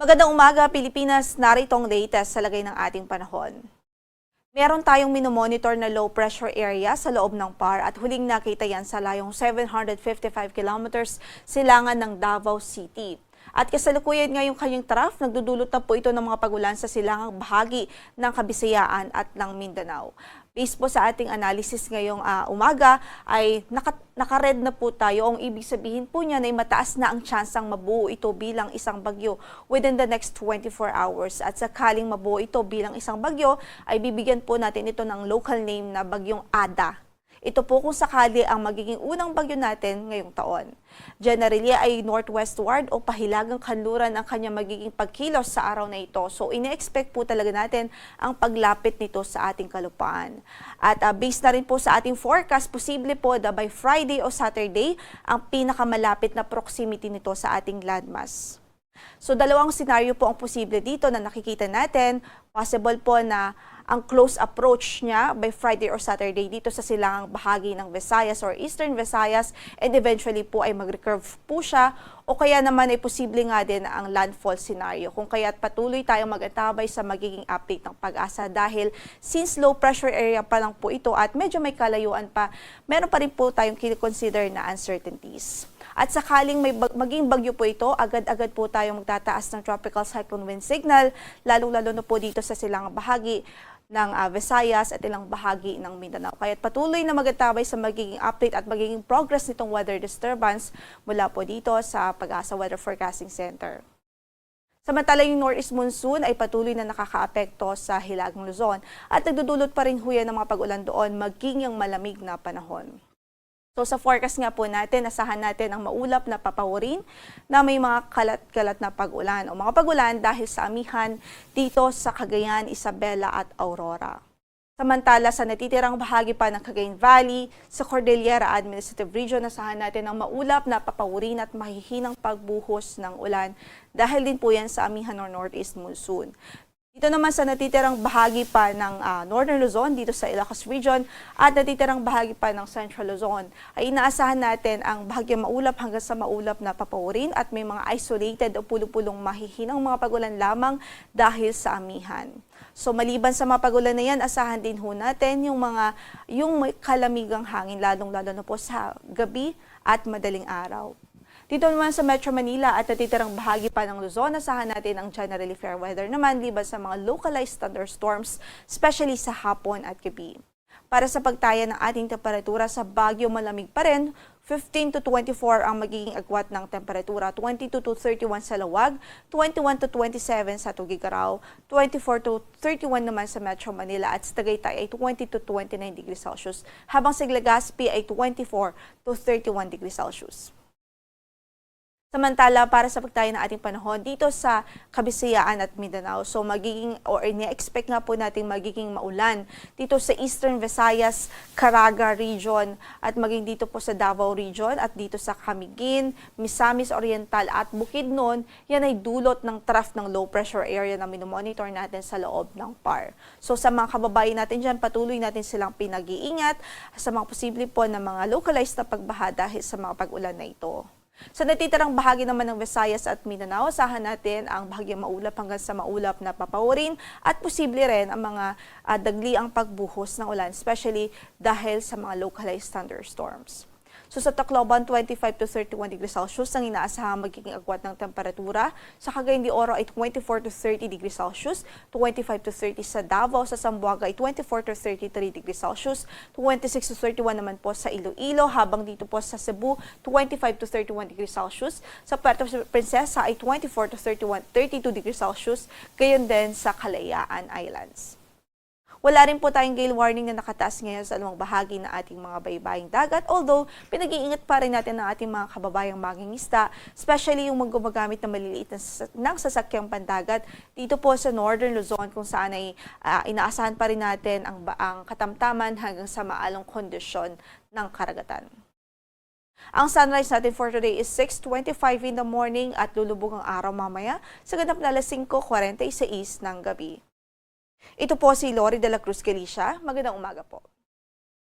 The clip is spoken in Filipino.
Magandang umaga, Pilipinas. Narito ang latest sa lagay ng ating panahon. Meron tayong minomonitor na low pressure area sa loob ng PAR at huling nakita yan sa layong 755 kilometers silangan ng Davao City. At kasalukuyan ngayong kanyang trough, nagdudulot na po ito ng mga pagulan sa silangang bahagi ng Kabisayaan at ng Mindanao. Based po sa ating analysis ngayong umaga ay naka-red na po tayo. Ang ibig sabihin po niya na mataas na ang tsansang mabuo ito bilang isang bagyo within the next 24 hours. At sakaling mabuo ito bilang isang bagyo ay bibigyan po natin ito ng local name na bagyong Ada. Ito po kung sakali ang magiging unang bagyo natin ngayong taon. Generally ay northwestward o pahilagang kanluran ang kanyang magiging pagkilos sa araw na ito. So ine-expect po talaga natin ang paglapit nito sa ating kalupaan. At based na rin po sa ating forecast, posible po na by Friday o Saturday ang pinakamalapit na proximity nito sa ating landmass. So dalawang senaryo po ang posible dito na nakikita natin. Possible po na ang close approach niya by Friday or Saturday dito sa silangang bahagi ng Visayas or Eastern Visayas and eventually po ay mag-recurve po siya o kaya naman ay posible nga din ang landfall scenario. Kung kaya't patuloy tayong mag-antabay sa magiging update ng Pag-asa dahil since low pressure area pa lang po ito at medyo may kalayuan pa, meron pa rin po tayong kinikonsider na uncertainties. At sakaling may maging bagyo po ito, agad-agad po tayong magtataas ng tropical cyclone wind signal, lalong-lalo na po dito sa silangang bahagi ng Visayas at ilang bahagi ng Mindanao. Kaya't patuloy na mag-antabay sa magiging update at magiging progress nitong weather disturbance mula po dito sa Pag-asa Weather Forecasting Center. Samantala yung northeast monsoon ay patuloy na nakakaapekto sa Hilagang Luzon at nagdudulot pa rin huya ng mga pag-ulan doon maging yung malamig na panahon. So sa forecast nga po natin, asahan natin ang maulap na papawirin na may mga kalat-kalat na pag-ulan o mga pag-ulan dahil sa amihan dito sa Cagayan, Isabela at Aurora. Samantala sa natitirang bahagi pa ng Cagayan Valley, sa Cordillera Administrative Region, asahan natin ang maulap na papawirin at mahihinang pagbuhos ng ulan dahil din po yan sa amihan or northeast monsoon. Dito naman sa natitirang bahagi pa ng Northern Luzon, dito sa Ilocos Region, at natitirang bahagi pa ng Central Luzon, ay inaasahan natin ang bahagyang maulap hanggang sa maulap na papawirin at may mga isolated o pulupulong mahihinang mga pagulan lamang dahil sa amihan. So maliban sa mga pagulan na yan, asahan din ho natin yung may kalamigang hangin, lalong-lalo na po sa gabi at madaling araw. Dito naman sa Metro Manila at natitirang bahagi pa ng Luzon, asahan natin ang generally fair weather naman liban sa mga localized thunderstorms, especially sa hapon at gabi. Para sa pagtaya ng ating temperatura sa Baguio, malamig pa rin, 15 to 24 ang magiging agwat ng temperatura, 22 to 31 sa Lawag, 21 to 27 sa Tuguegarao, 24 to 31 naman sa Metro Manila at sa Tagaytay ay 20 to 29 degrees Celsius, habang sa Legazpi ay 24 to 31 degrees Celsius. Samantala, para sa pagtaya ng ating panahon dito sa Kabisayaan at Mindanao, so magiging or ine-expect nga po natin magiging maulan dito sa Eastern Visayas, Caraga Region at maging dito po sa Davao Region at dito sa Camiguin, Misamis Oriental at Bukidnon. Yan ay dulot ng trough ng low pressure area na minomonitor natin sa loob ng PAR. So sa mga kababayan natin dyan, patuloy natin silang pinag-iingat sa mga posible po na mga localized na pagbaha dahil sa mga pag-ulan na ito. Sa natitirang bahagi naman ng Visayas at Mindanao, asahan natin ang bahagyang maulap hanggang sa maulap na papawirin at posible rin ang mga dagliang pagbuhos ng ulan, especially dahil sa mga localized thunderstorms. So sa Tacloban, 25 to 31 degrees Celsius ang inaasahang magiging agwat ng temperatura. Sa Cagayan de Oro ay 24 to 30 degrees Celsius, 25 to 30 sa Davao, sa Zamboanga ay 24 to 33 degrees Celsius, 26 to 31 naman po sa Iloilo, habang dito po sa Cebu, 25 to 31 degrees Celsius. Sa Puerto Princesa ay 24 to 32 degrees Celsius, gayon din sa Kalayaan Islands. Wala rin po tayong gale warning na nakataas ngayon sa anumang bahagi ng ating mga baybaying dagat, although pinag-iingat pa rin natin ang ating mga kababayang mangingisda, especially yung gumagamit ng maliliit ng sasakyang pandagat dito po sa Northern Luzon, kung saan ay inaasahan pa rin natin ang katamtaman hanggang sa maalong kondisyon ng karagatan. Ang sunrise natin for today is 6:25 in the morning at lulubog ang araw mamaya sa ganap na alas 5:46 ng gabi. Ito po si Lori de la Cruz Galicia. Magandang umaga po.